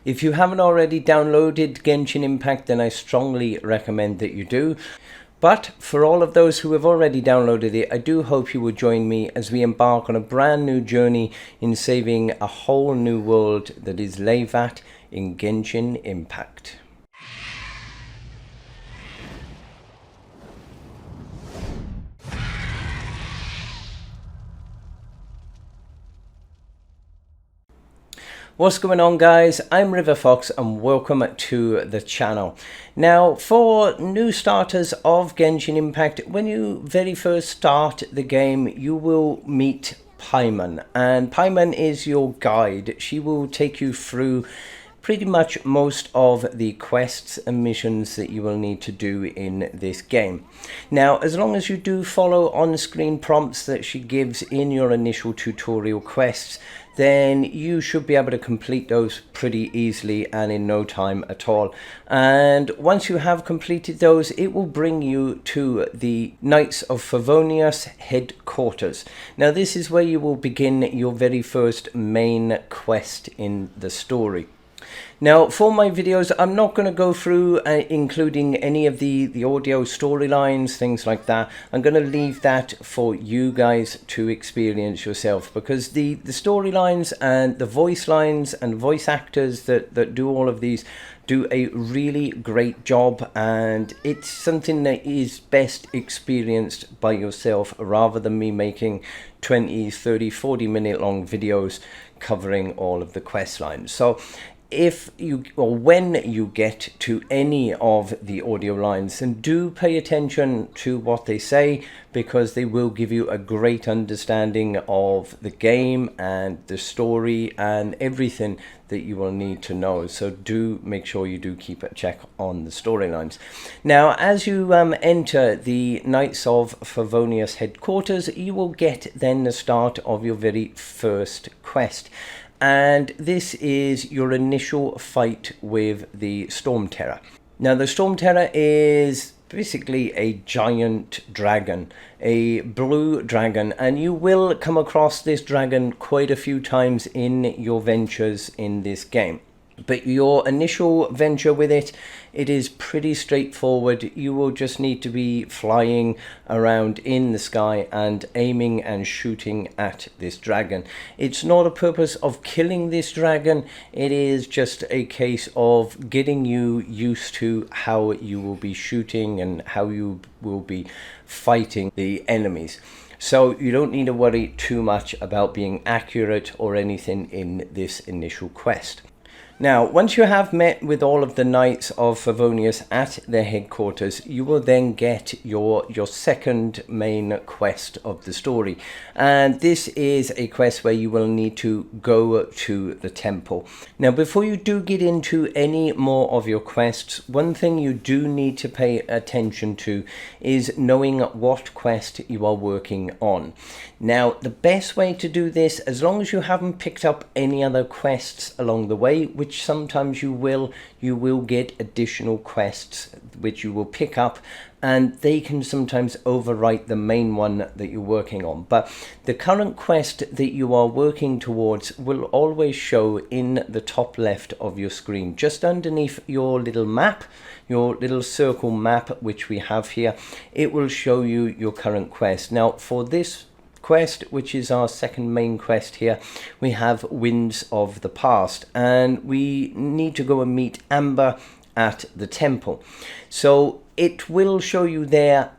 If you haven't already downloaded Genshin Impact, then I strongly recommend that you do. But for all of those who have already downloaded it, I do hope you will join me as we embark on a brand new journey in saving a whole new world that is Leyvat in Genshin Impact. What's going on, guys? I'm RiverFox and welcome to the channel. Now, for new starters of Genshin Impact, when you very first start the game, you will meet Paimon, and Paimon is your guide. She will take you through pretty much most of the quests and missions that you will need to do in this game. Now, as long as you do follow on-screen prompts that she gives in your initial tutorial quests, then you should be able to complete those pretty easily and in no time at all. And once you have completed those, it will bring you to the Knights of Favonius headquarters. Now, this is where you will begin your very first main quest in the story. Now, for my videos, I'm not going to go through including any of the audio storylines, things like that. I'm going to leave that for you guys to experience yourself, because the storylines and the voice lines and voice actors that do all of these do a really great job, and it's something that is best experienced by yourself rather than me making 20, 30, 40 minute long videos covering all of the quest lines. So if you or when you get to any of the audio lines, then do pay attention to what they say, because they will give you a great understanding of the game and the story and everything that you will need to know. So do make sure you do keep a check on the storylines. Now, as you enter the Knights of Favonius headquarters, you will get then the start of your very first quest. And this is your initial fight with the Storm Terror. Now, the Storm Terror is basically a giant dragon, a blue dragon, and you will come across this dragon quite a few times in your ventures in this game. But your initial venture with it is pretty straightforward. You will just need to be flying around in the sky and aiming and shooting at this dragon. It's not a purpose of killing this dragon, it is just a case of getting you used to how you will be shooting and how you will be fighting the enemies. So you don't need to worry too much about being accurate or anything in this initial quest. Now, once you have met with all of the Knights of Favonius at their headquarters, you will then get your second main quest of the story. And this is a quest where you will need to go to the temple. Now, before you do get into any more of your quests, one thing you do need to pay attention to is knowing what quest you are working on. Now, the best way to do this, as long as you haven't picked up any other quests along the way, which sometimes you will get additional quests which you will pick up, and they can sometimes overwrite the main one that you're working on. But the current quest that you are working towards will always show in the top left of your screen, just underneath your little map, your little circle map which we have here. It will show you your current quest. Now, for this quest, which is our second main quest here, we have Winds of the Past, and we need to go and meet Amber at the temple. So it will show you there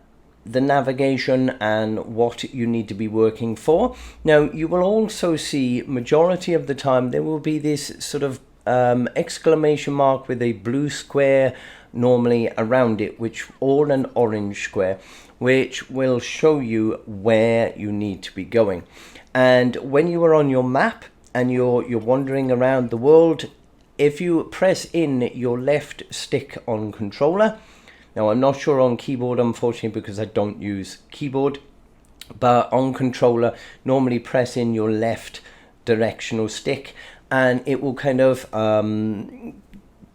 the navigation and what you need to be working for. Now, you will also see majority of the time there will be this sort of exclamation mark with a blue square normally around it, or an orange square, which will show you where you need to be going. And when you are on your map and you're wandering around the world, if you press in your left stick on controller, now I'm not sure on keyboard unfortunately because I don't use keyboard, but on controller normally press in your left directional stick and it will kind of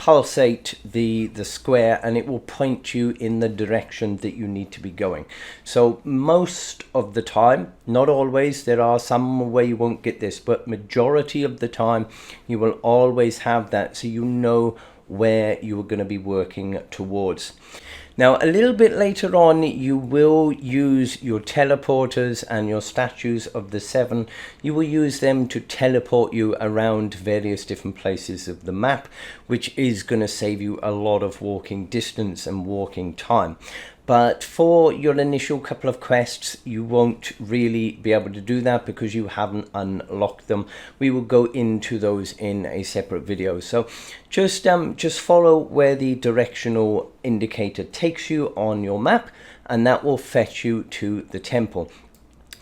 pulsate the square, and it will point you in the direction that you need to be going. So most of the time, not always, there are some where you won't get this, but majority of the time you will always have that, so you know where you are going to be working towards. Now, a little bit later on, you will use your teleporters and your statues of the 7. You will use them to teleport you around various different places of the map, which is going to save you a lot of walking distance and walking time. But for your initial couple of quests, you won't really be able to do that because you haven't unlocked them. We will go into those in a separate video. So just follow where the directional indicator takes you on your map, and that will fetch you to the temple.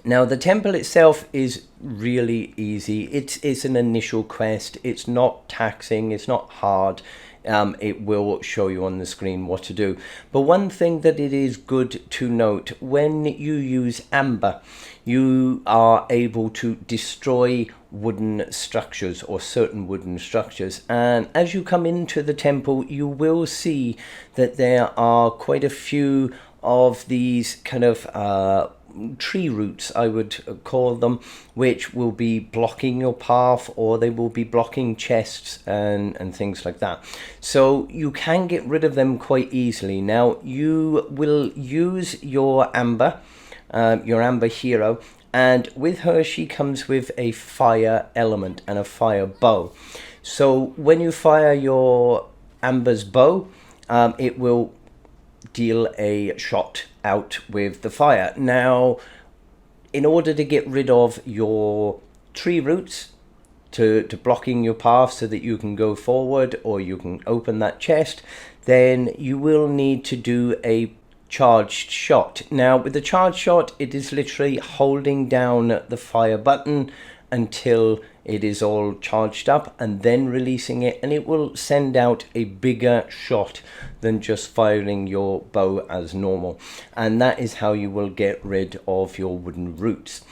Now, the temple itself is really easy. It's an initial quest. It's not taxing. It's not hard. It will show you on the screen what to do. But one thing that it is good to note, when you use amber, you are able to destroy wooden structures or certain wooden structures. And as you come into the temple, you will see that there are quite a few of these kind of tree roots, I would call them, which will be blocking your path, or they will be blocking chests and things like that. So you can get rid of them quite easily. Now, you will use your amber hero, and with her she comes with a fire element and a fire bow. So when you fire your amber's bow, it will deal a shot out with the fire. Now, in order to get rid of your tree roots to blocking your path so that you can go forward or you can open that chest, then you will need to do a charged shot. Now, with the charged shot, it is literally holding down the fire button until it is all charged up and then releasing it, and it will send out a bigger shot than just firing your bow as normal. And that is how you will get rid of your wooden roots.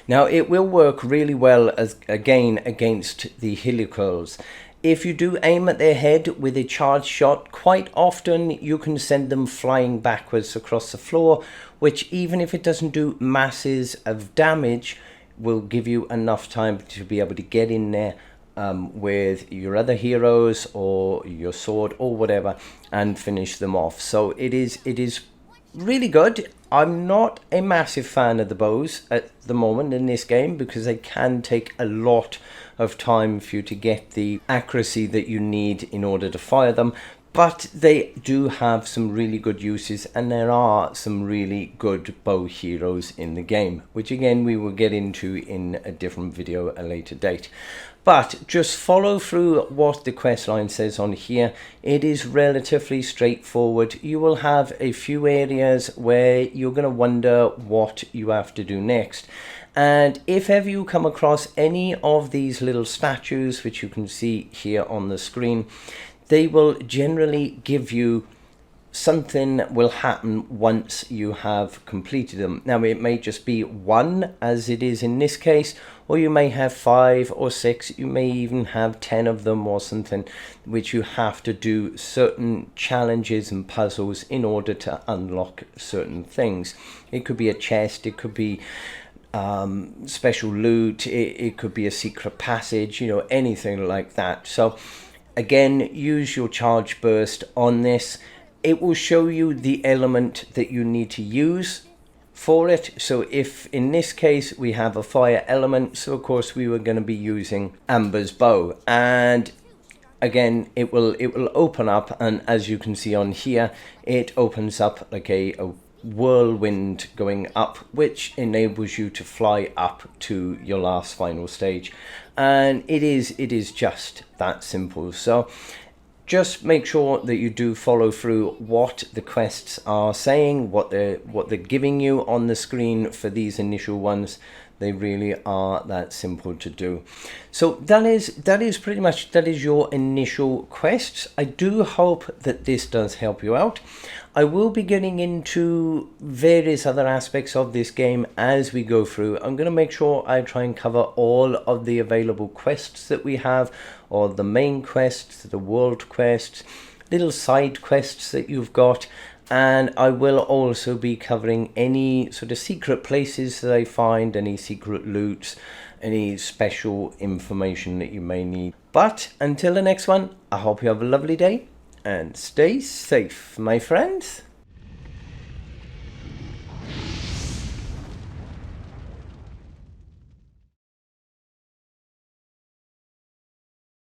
Now, it will work really well again against the helicals. If you do aim at their head with a charged shot, quite often you can send them flying backwards across the floor, which, even if it doesn't do masses of damage, will give you enough time to be able to get in there with your other heroes or your sword or whatever and finish them off. So it is really good. I'm not a massive fan of the bows at the moment in this game because they can take a lot of time for you to get the accuracy that you need in order to fire them. But they do have some really good uses, and there are some really good bow heroes in the game, which again we will get into in a different video at a later date. But just follow through what the quest line says on here. It is relatively straightforward. You will have a few areas where you're going to wonder what you have to do next. And if ever you come across any of these little statues, which you can see here on the screen, they will generally give you something will happen once you have completed them. Now, it may just be one, as it is in this case, or you may have 5 or 6, you may even have 10 of them or something, which you have to do certain challenges and puzzles in order to unlock certain things. It could be a chest, it could be special loot, it could be a secret passage, you know, anything like that. So again, use your charge burst on this. It will show you the element that you need to use for it. So if in this case we have a fire element, so of course we were going to be using Amber's bow, and again it will open up, and as you can see on here, it opens up like a whirlwind going up, which enables you to fly up to your last final stage. And it is just that simple. So just make sure that you do follow through what the quests are saying, what they're giving you on the screen for these initial ones. They really are that simple to do. So that is pretty much, that is your initial quests. I do hope that this does help you out. I will be getting into various other aspects of this game as we go through. I'm going to make sure I try and cover all of the available quests that we have, or the main quests, the world quests, little side quests that you've got. And I will also be covering any sort of secret places that I find, any secret loots, any special information that you may need. But until the next one, I hope you have a lovely day and stay safe, my friends.